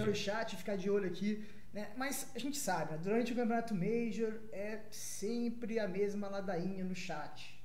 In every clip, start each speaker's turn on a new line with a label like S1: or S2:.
S1: no chat, ficar de olho aqui, né? Mas a gente sabe, né? Durante o campeonato Major é sempre a mesma ladainha no chat.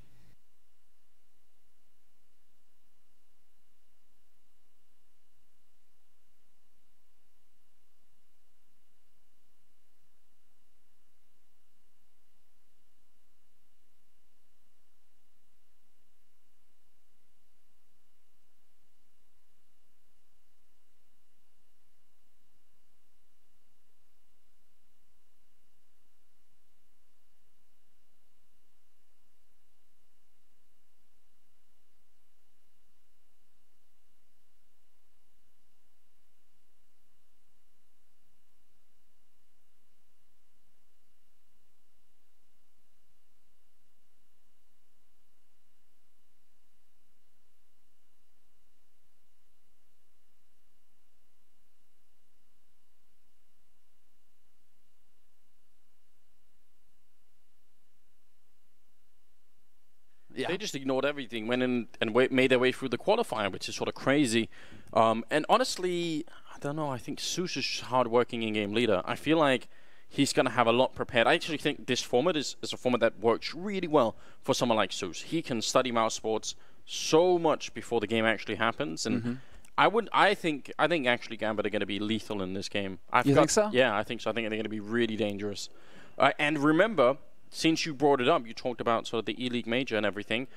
S2: Yeah. They just ignored everything, went in and made their way through the qualifier, which is sort of crazy. And honestly, I don't know, I think Zeus is hard-working in-game leader. I feel like he's going to have a lot prepared. I actually think this format is a format that works really well for someone like Zeus. He can study Mousesports so much before the game actually happens. And I think actually Gambit are going to be lethal in this game.
S3: You think so?
S2: Yeah, I think so. I think they're going to be really dangerous. And remember, since you brought it up, you talked about sort of the E-League Major and everything.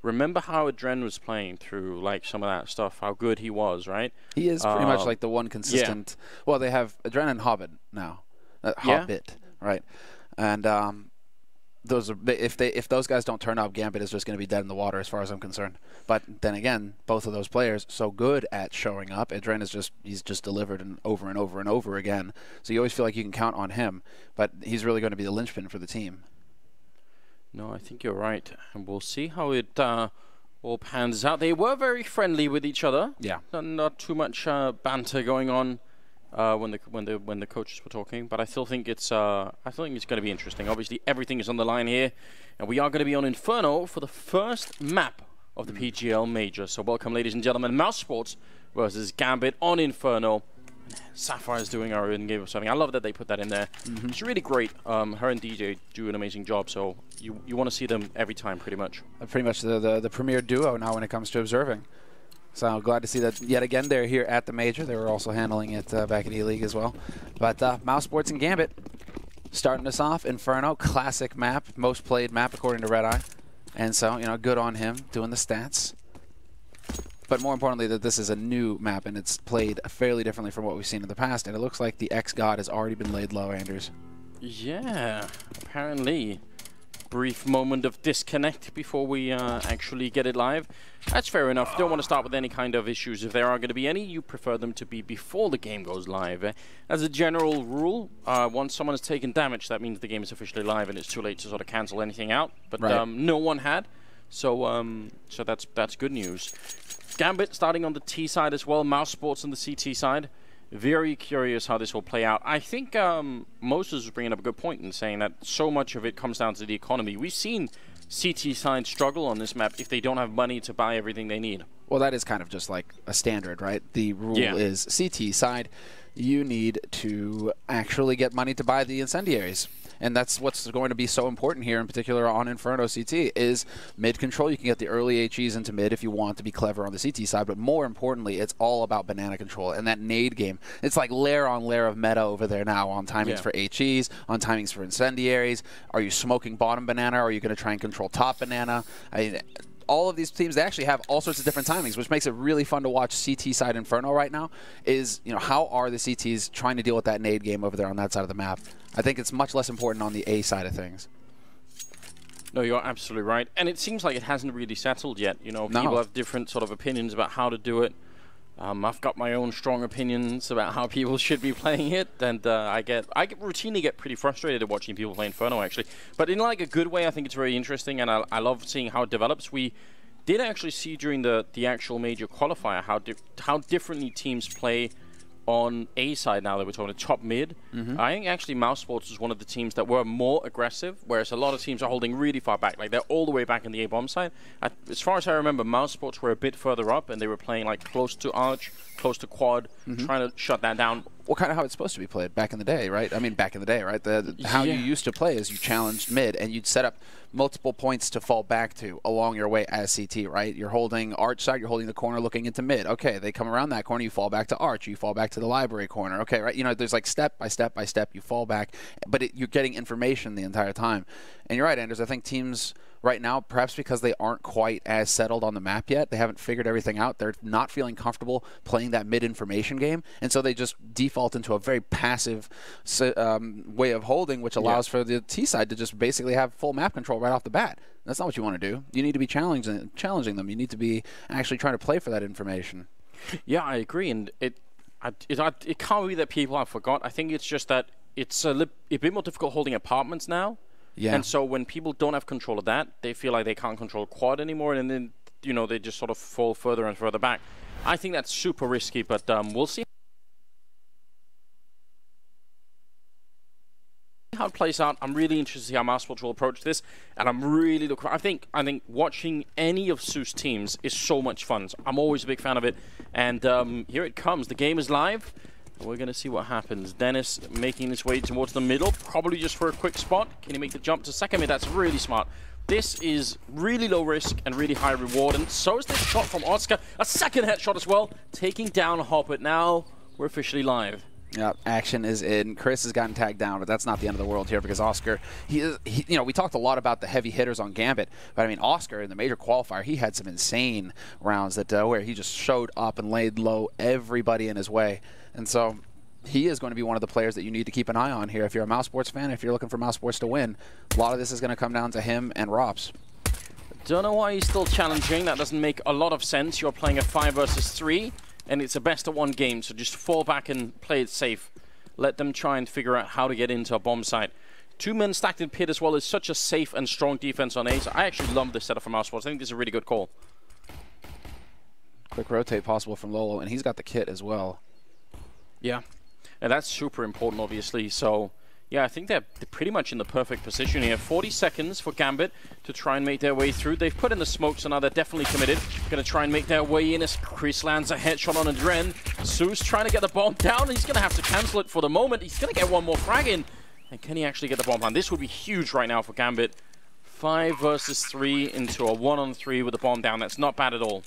S2: Remember how Adren was playing through like some of that stuff, how good he was, right?
S3: He is pretty much like the one consistent. Yeah. Well, they have Adren and Hobbit now. Hobbit, right? And those are, if those guys don't turn up, Gambit is just going to be dead in the water as far as I'm concerned. But then again, both of those players so good at showing up. Adren is he's just delivered over and over and over again. So you always feel like you can count on him. But he's really going to be the linchpin for the team.
S2: No, I think you're right, and we'll see how it all pans out. They were very friendly with each other.
S3: Yeah,
S2: not too much banter going on when the coaches were talking. But I still think it's going to be interesting. Obviously, everything is on the line here, and we are going to be on Inferno for the first map of the PGL Major. So welcome, ladies and gentlemen, Mousesports versus Gambit on Inferno. Sapphire's doing our in-game of something. I love that they put that in there. It's really great. Her and DJ do an amazing job, so you want to see them every time, pretty much.
S3: Pretty much the premier duo now when it comes to observing. So I'm glad to see that yet again they're here at the Major. They were also handling it back at E-League as well. But Mousesports and Gambit starting us off. Inferno, classic map, most played map according to Red Eye. And so, you know, good on him doing the stats. But more importantly, that this is a new map, and it's played fairly differently from what we've seen in the past. And it looks like the X-God has already been laid low, Anders.
S2: Yeah, apparently. Brief moment of disconnect before we actually get it live. That's fair enough. Don't want to start with any kind of issues. If there are going to be any, you prefer them to be before the game goes live. As a general rule, once someone has taken damage, that means the game is officially live, and it's too late to sort of cancel anything out. But no one had, so so that's good news. Gambit starting on the T side as well, Mousesports on the CT side. Very curious how this will play out. I think Moses was bringing up a good point in saying that so much of it comes down to the economy. We've seen CT side struggle on this map if they don't have money to buy everything they need.
S3: Well, that is kind of just like a standard, right? The rule is CT side, you need to actually get money to buy the incendiaries. And that's what's going to be so important here, in particular on Inferno CT, is mid control. You can get the early HEs into mid if you want to be clever on the CT side, but more importantly, it's all about banana control. And that nade game, it's like layer on layer of meta over there now on timings for HEs, on timings for incendiaries. Are you smoking bottom banana, or are you going to try and control top banana? I mean, all of these teams, they actually have all sorts of different timings, which makes it really fun to watch CT side Inferno right now. Is, you know, how are the CTs trying to deal with that nade game over there on that side of the map? I think it's much less important on the A side of things.
S2: No, you're absolutely right. And it seems like it hasn't really settled yet. You know, people have different sort of opinions about how to do it. I've got my own strong opinions about how people should be playing it, and I routinely get pretty frustrated at watching people play Inferno, actually. But in like a good way, I think it's very interesting, and I love seeing how it develops. We did actually see during the actual major qualifier how differently teams play on A side now that we're talking top mid. I think actually Mousesports is one of the teams that were more aggressive, whereas a lot of teams are holding really far back. Like they're all the way back in the A bomb side. As far as I remember, Mousesports were a bit further up and they were playing like close to Arch close to quad, trying to shut that down.
S3: Well, kind of how it's supposed to be played back in the day, right? I mean, back in the day, right? How you used to play is you challenged mid, and you'd set up multiple points to fall back to along your way as CT, right? You're holding arch side, you're holding the corner looking into mid. Okay, they come around that corner, you fall back to arch, you fall back to the library corner. Okay, right? You know, there's like step by step by step, you fall back, but you're getting information the entire time. And you're right, Anders, I think teams right now, perhaps because they aren't quite as settled on the map yet, they haven't figured everything out, they're not feeling comfortable playing that mid-information game, and so they just default into a very passive way of holding, which allows for the T side to just basically have full map control right off the bat. That's not what you want to do. You need to be challenging them. You need to be actually trying to play for that information.
S2: Yeah, I agree, and it can't be that people have forgot. I think it's just that it's a bit more difficult holding apartments now. Yeah. And so when people don't have control of that, they feel like they can't control quad anymore, and then, you know, they just sort of fall further and further back. I think that's super risky, but we'll see how it plays out. I'm really interested to see how Mousesports will approach this, and I'm really looking. I think watching any of Zeus teams is so much fun. So I'm always a big fan of it, and here it comes. The game is live. We're going to see what happens. Dennis making his way towards the middle, probably just for a quick spot. Can he make the jump to second mid? That's really smart. This is really low risk and really high reward, and so is this shot from Oscar. A second headshot as well, taking down Hobbit. Now we're officially live.
S3: Yeah, action is in. Chris has gotten tagged down, but that's not the end of the world here because Oscar, you know, we talked a lot about the heavy hitters on Gambit, but I mean, Oscar in the major qualifier, he had some insane rounds that where he just showed up and laid low everybody in his way. And so he is going to be one of the players that you need to keep an eye on here if you're a Mousesports fan, if you're looking for Mousesports to win. A lot of this is going to come down to him and Rops.
S2: Don't know why he's still challenging. That doesn't make a lot of sense. You're playing a 5 versus 3, and it's a best-of-1 game, so just fall back and play it safe. Let them try and figure out how to get into a bomb site. 2 men stacked in pit as well is such a safe and strong defense on Ace. I actually love this setup from Mousesports. I think this is a really good call.
S3: Quick rotate possible from Lolo, and he's got the kit as well.
S2: Yeah, and that's super important, obviously. So, yeah, I think they're pretty much in the perfect position here. 40 seconds for Gambit to try and make their way through. They've put in the smoke, so now they're definitely committed. Going to try and make their way in as Chris lands a headshot on Adren. Zeus trying to get the bomb down. He's going to have to cancel it for the moment. He's going to get one more frag in. And can he actually get the bomb down? This would be huge right now for Gambit. 5 versus 3 into a 1-on-3 with the bomb down. That's not bad at all.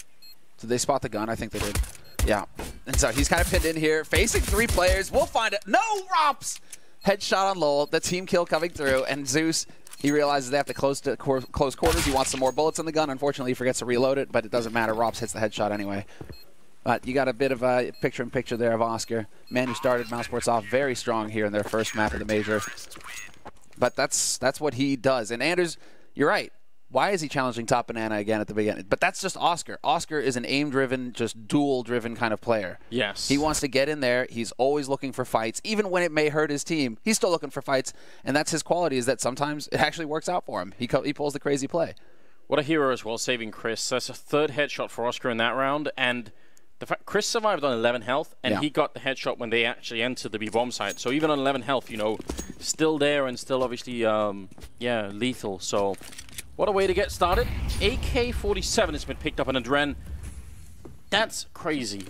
S3: Did they spot the gun? I think they did. Yeah, and so he's kind of pinned in here, facing 3 players. We'll find it. No, Rops! Headshot on Lowell, the team kill coming through, and Zeus, he realizes they have to close quarters. He wants some more bullets in the gun. Unfortunately, he forgets to reload it, but it doesn't matter. Rops hits the headshot anyway. But you got a bit of a picture-in-picture there of Oscar. Man who started Mousesports off very strong here in their first map of the major. But that's what he does. And Anders, you're right. Why is he challenging Top Banana again at the beginning? But that's just Oscar. Oscar is an aim-driven, just duel-driven kind of player.
S2: Yes.
S3: He wants to get in there. He's always looking for fights. Even when it may hurt his team, he's still looking for fights. And that's his quality, is that sometimes it actually works out for him. He pulls the crazy play.
S2: What a hero as well, saving Chris. That's a 3rd headshot for Oscar in that round. And the fact Chris survived on 11 health, and he got the headshot when they actually entered the B-bomb site. So even on 11 health, you know, still there and still obviously, lethal. So what a way to get started. AK-47 has been picked up on Adren. That's crazy.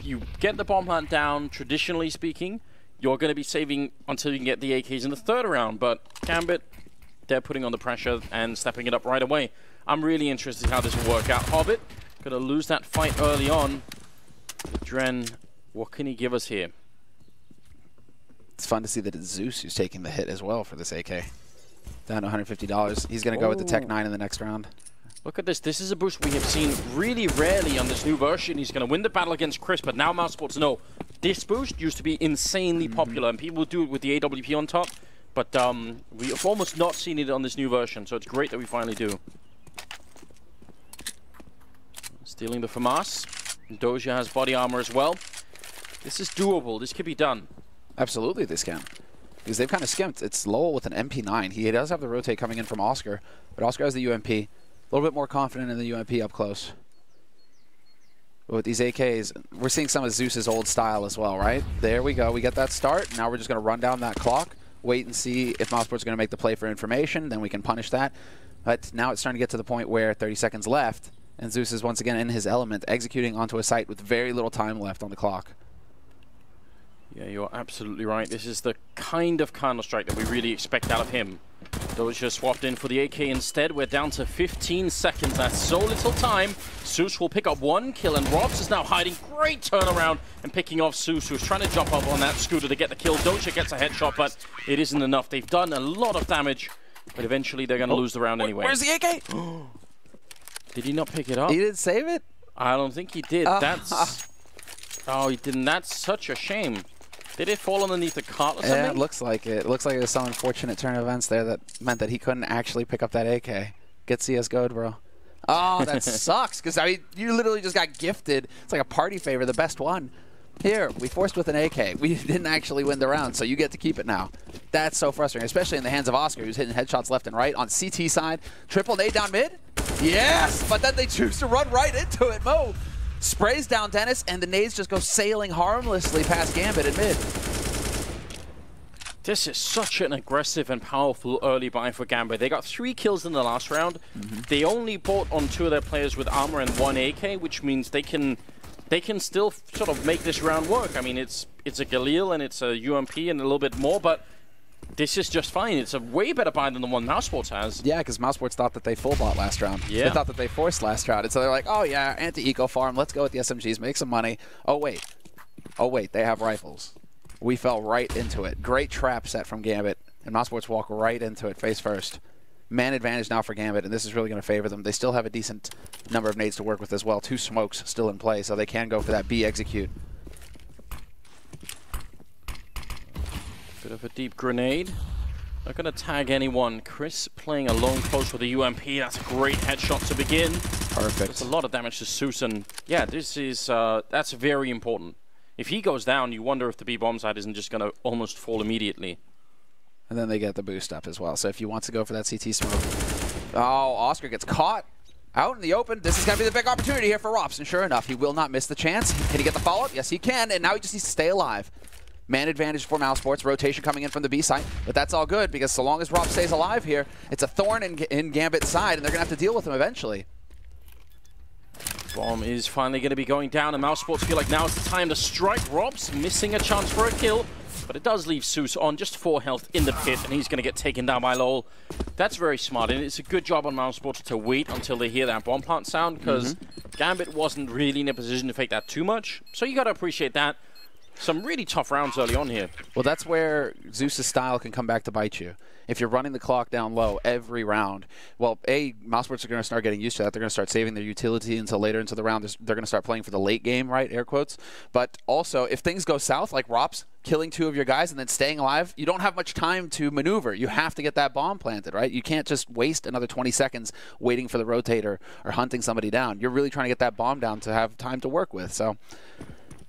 S2: You get the bomb hunt down, traditionally speaking, you're going to be saving until you can get the AKs in the 3rd round. But Gambit, they're putting on the pressure and stepping it up right away. I'm really interested in how this will work out. Hobbit, going to lose that fight early on. Adren, what can he give us here?
S3: It's fun to see that it's Zeus who's taking the hit as well for this AK. Down to $150. He's going to go with the Tech 9 in the next round.
S2: Look at this. This is a boost we have seen really rarely on this new version. He's going to win the battle against Chris, but now Mousesports know this boost used to be insanely popular, and people would do it with the AWP on top, but we've almost not seen it on this new version, so it's great that we finally do. Stealing the FAMAS. Doja has body armor as well. This is doable. This could be done.
S3: Absolutely, this can. Because they've kind of skimped. It's Lowell with an MP9. He does have the rotate coming in from Oscar, but Oscar has the UMP. A little bit more confident in the UMP up close. But with these AKs, we're seeing some of Zeus's old style as well, right? There we go. We get that start. Now we're just going to run down that clock, wait and see if Mousesports is going to make the play for information. Then we can punish that. But now it's starting to get to the point where 30 seconds left. And Zeus is once again in his element, executing onto a site with very little time left on the clock.
S2: Yeah, you're absolutely right. This is the kind of Counter-Strike that we really expect out of him. Doja swapped in for the AK instead. We're down to 15 seconds. That's so little time. Zeus will pick up 1 kill, and Robs is now hiding. Great turnaround and picking off Zeus, who's trying to jump up on that scooter to get the kill. Doja gets a headshot, but it isn't enough. They've done a lot of damage, but eventually they're going to lose the round anyway.
S3: Where's the AK?
S2: Did he not pick it up?
S3: He didn't save it?
S2: I don't think he did. That's... Oh, he didn't. That's such a shame. Did it fall underneath the cart or something?
S3: Yeah, it looks like it. It looks like there's some unfortunate turn of events there that meant that he couldn't actually pick up that AK. Get CSGO'd, bro. Oh, that sucks, because I mean, you literally just got gifted. It's like a party favor, the best one. Here, we forced with an AK. We didn't actually win the round, so you get to keep it now. That's so frustrating, especially in the hands of Oscar, who's hitting headshots left and right. On CT side, triple nade down mid. Yes, but then they choose to run right into it. Mo sprays down Dennis, and the nades just go sailing harmlessly past Gambit in mid.
S2: This is such an aggressive and powerful early buy for Gambit. They got 3 kills in the last round. They only bought on 2 of their players with armor and 1 AK, which means they can still sort of make this round work. I mean, it's a Galil and it's a UMP and a little bit more, but this is just fine. It's a way better buy than the one Mousesports has. Yeah, because Mousesports thought that they full bought last round. Yeah. They thought that they forced last round. And so they're like, oh yeah, anti-eco farm, let's go with the SMGs, make some money. Oh wait, they have rifles. We fell right into it. Great trap set from Gambit. And Mousesports walk right into it face first. Man advantage now for Gambit, and this is really going to favor them. They still have a decent number of nades to work with as well. 2 smokes still in play, so they can go for that B execute. Bit of a deep grenade. Not going to tag anyone. Chris playing alone close with a UMP. That's a great headshot to begin. Perfect. There's a lot of damage to Susan. Yeah, this is that's very important. If he goes down, you wonder if the B bomb side isn't just going to almost fall immediately. And then they get the boost up as well. So if you want to go for that CT smoke. Oh, Oscar gets caught out in the open. This is going to be the big opportunity here for Rops. And sure enough, he will not miss the chance. Can he get the follow-up? Yes, he can. And now he just needs to stay alive. Man advantage for Mousesports. Rotation coming in from the B side. But that's all good because so long as Rob stays alive here, it's a thorn in Gambit's side, and they're going to have to deal with him eventually. Bomb is finally going to be going down, and Mousesports feel like now is the time to strike. Rob's missing a chance for a kill, but it does leave Zeus on just 4 health in the pit, and he's going to get taken down by LOL. That's very smart, and it's a good job on Mousesports to wait until they hear that bomb plant sound, because Gambit wasn't really in a position to fake that too much, so you got to appreciate that. Some really tough rounds early on here. Well, that's where Zeus's style can come back to bite you. If you're running the clock down low every round, well, Mousesports are going to start getting used to that. They're going to start saving their utility until later into the round. They're going to start playing for the late game, right? Air quotes. But also, if things go south, like Rops killing 2 of your guys and then staying alive, you don't have much time to maneuver. You have to get that bomb planted, right? You can't just waste another 20 seconds waiting for the rotator or hunting somebody down. You're really trying to get that bomb down to have time to work with. So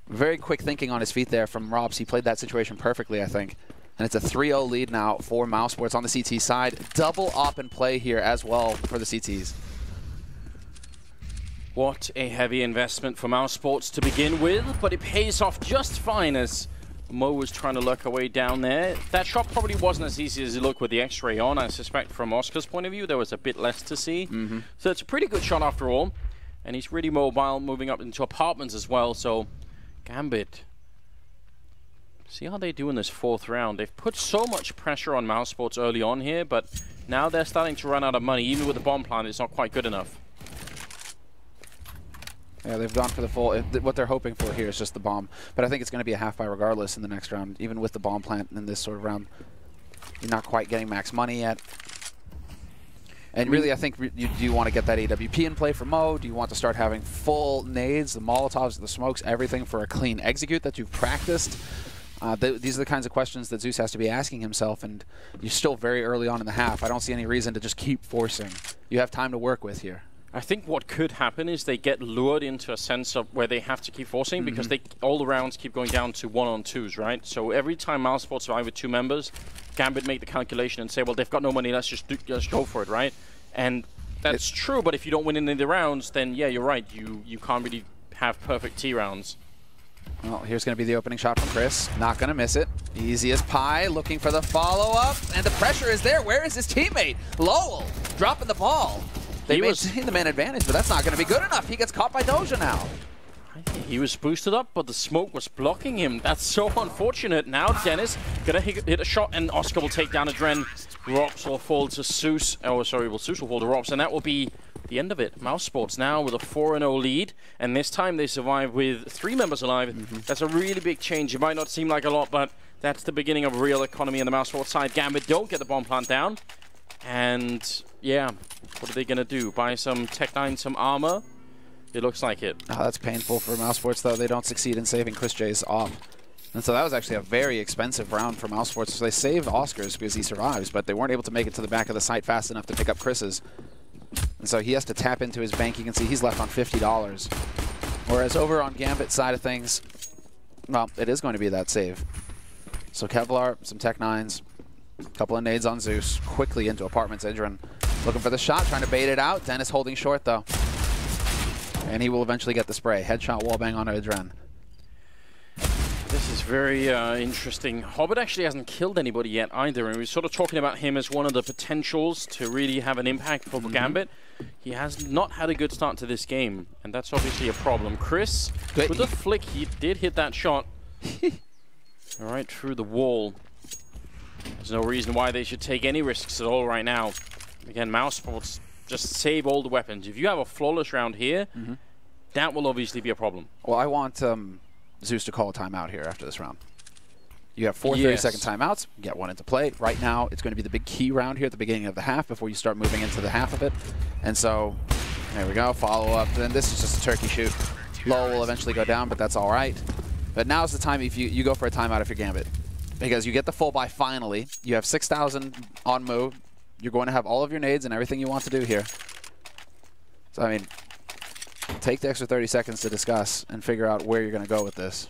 S2: very quick thinking on his feet there from Robs. He played that situation perfectly, I think. And it's a 3-0 lead now for Mousesports on the CT side. Double op in play here as well for the CTs. What a heavy investment for Mousesports to begin with, but it pays off just fine as Mo was trying to lurk away down there. That shot probably wasn't as easy as it looked with the X-ray on. I suspect from Oscar's point of view, there was a bit less to see. So it's a pretty good shot after all. And he's really mobile, moving up into apartments as well. So Gambit, see how they do in this 4th round. They've put so much pressure on Mousesports early on here, but now they're starting to run out of money. Even with the bomb plant, it's not quite good enough. Yeah, they've gone for the full. What they're hoping for here is just the bomb. But I think it's going to be a half buy regardless in the next round. Even with the bomb plant in this sort of round, you're not quite getting max money yet. And really, I think do you want to get that AWP in play for Mo? Do you want to start having full nades, the Molotovs, the smokes, everything for a clean execute that you've practiced? These are the kinds of questions that Zeus has to be asking himself, and you're still very early on in the half. I don't see any reason to just keep forcing. You have time to work with here. I think what could happen is they get lured into a sense of where they have to keep forcing because all the rounds keep going down to 1-on-2s, right? So every time Mousesports survive with 2 members, Gambit make the calculation and say, well, they've got no money, let's just go for it, right? And that's true, but if you don't win any of the rounds, then yeah, you're right. You can't really have perfect T rounds. Well, here's going to be the opening shot from Chris. Not going to miss it. Easy as pie, looking for the follow-up, and the pressure is there. Where is his teammate? Lowell dropping the ball.
S3: They maintain the man advantage, but that's not going to be good enough. He gets caught by Doja now.
S2: He was boosted up, but the smoke was blocking him. That's so unfortunate. Now Dennis gonna hit a shot, and Oscar will take down Adren. Rops will fall to Zeus. Oh, sorry, Zeus will fall to Rops, and that will be the end of it. Mousesports now with a 4-0 lead, and this time they survive with 3 members alive. That's a really big change. It might not seem like a lot, but that's the beginning of real economy on the Mousesports side. Gambit don't get the bomb plant down, and yeah, what are they gonna do? Buy some Tech 9, some armor? It looks like it.
S3: Oh, that's painful for Mousesports, though. They don't succeed in saving Chris J's off. And so that was actually a very expensive round for Mousesports. So they saved Oscar's because he survives, but they weren't able to make it to the back of the site fast enough to pick up Chris's. And so he has to tap into his bank. You can see he's left on $50. Whereas over on Gambit's side of things, well, it is going to be that save. So Kevlar, some Tech 9s, a couple of nades on Zeus, quickly into Apartments. Idrin looking for the shot, trying to bait it out. Dennis holding short, though. And he will eventually get the spray. Headshot wallbang on Adren.
S2: This is very interesting. Hobbit actually hasn't killed anybody yet either, and we're sort of talking about him as one of the potentials to really have an impact for Gambit. He has not had a good start to this game, and that's obviously a problem. Chris, with the flick, he did hit that shot right through the wall. There's no reason why they should take any risks at all right now. Again, Mousesports, just save all the weapons. If you have a flawless round here, that will obviously be a problem.
S3: Well, I want Zeus to call a timeout here after this round. You have 4 30-second timeouts. Get one into play. Right now, it's going to be the big key round here at the beginning of the half before you start moving into the half of it. And so, there we go. Follow up. And this is just a turkey shoot. Low will eventually go down, but that's all right. But now's the time if you go for a timeout if you're Gambit. Because you get the full buy finally. You have 6,000 on move. You're going to have all of your nades and everything you want to do here. So, I mean, take the extra 30 seconds to discuss and figure out where you're going to go with this.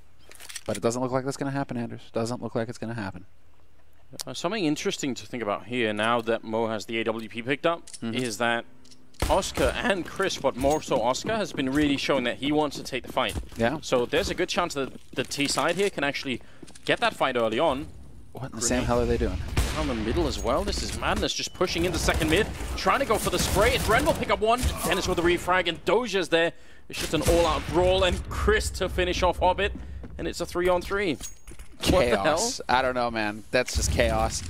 S3: But it doesn't look like that's going to happen, Anders. Doesn't look like it's going to happen.
S2: Something interesting to think about here, now that Mo has the AWP picked up, is that Oscar and Chris, but more so Oscar, has been really showing that he wants to take the fight.
S3: Yeah.
S2: So there's a good chance that the T side here can actually get that fight early on.
S3: What in the same hell are they doing?
S2: Down the middle as well. This is madness. Just pushing into second mid, trying to go for the spray. Dren will pick up one. Dennis with the refrag, and Doja's there. It's just an all-out brawl, and Chris to finish off Hobbit, and it's a 3-on-3.
S3: Chaos.
S2: What the hell?
S3: I don't know, man. That's just chaos.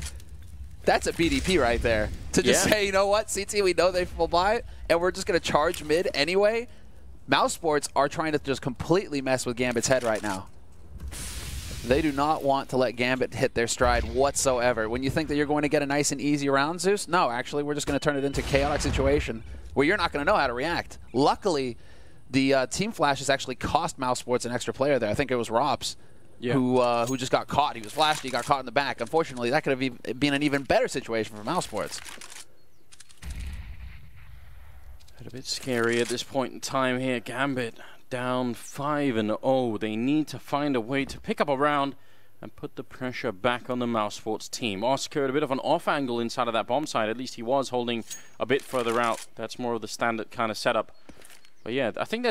S3: That's a BDP right there. To just say, you know what, CT, we know they full buy it, and we're just going to charge mid anyway. Mousesports are trying to just completely mess with Gambit's head right now. They do not want to let Gambit hit their stride whatsoever. When you think that you're going to get a nice and easy round, Zeus, no, actually, we're just going to turn it into a chaotic situation where you're not going to know how to react. Luckily, the team flashes actually cost Mousesports an extra player there. I think it was Rops who just got caught. He was flashed, he got caught in the back. Unfortunately, that could have been an even better situation for Mousesports.
S2: A bit scary at this point in time here. Gambit down 5-0. They need to find a way to pick up a round and put the pressure back on the Mousesports team. Oscar at a bit of an off angle inside of that bomb side. At least he was holding a bit further out. That's more of the standard kind of setup. But yeah, I think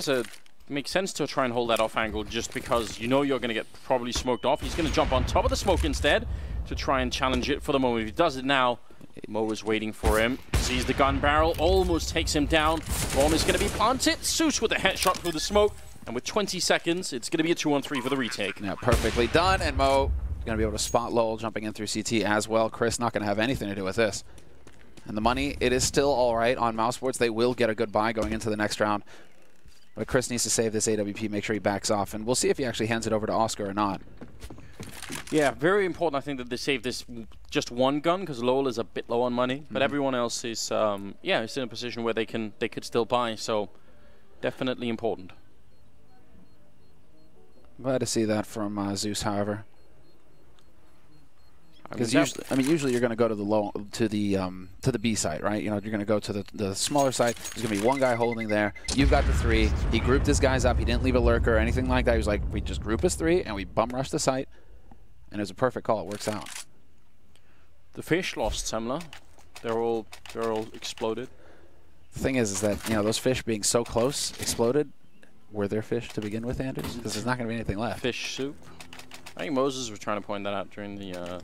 S2: makes sense to try and hold that off angle just because you know you're going to get probably smoked off. He's going to jump on top of the smoke instead to try and challenge it for the moment. If he does it now, Mo is waiting for him. Sees the gun barrel, almost takes him down. Bomb is going to be planted. Zeus with a headshot through the smoke. And with 20 seconds, it's going to be a 2-on-3 for the retake.
S3: Yeah, perfectly done. And Mo going to be able to spot Lowell jumping in through CT as well. Chris not going to have anything to do with this. And the money, it is still all right on Mousesports. They will get a good buy going into the next round. But Chris needs to save this AWP, make sure he backs off. And we'll see if he actually hands it over to Oscar or not.
S2: Yeah, very important, I think, that they save this just one gun, because Lowell is a bit low on money. But everyone else is, yeah, is in a position where they could still buy. So definitely important.
S3: Glad to see that from Zeus, however. Because usually you're going to go to the B side, right? You know, you're going to go to the smaller side. There's going to be one guy holding there. You've got the 3. He grouped his guys up. He didn't leave a lurker or anything like that. He was like, we just group as 3 and we bum rush the site, and it was a perfect call. It works out.
S2: The fish lost Semler. They're all exploded.
S3: The thing is that, you know, those fish being so close exploded. Were there fish to begin with, Anders? Because there's not going to be anything left.
S2: Fish soup. I think Moses was trying to point that out during the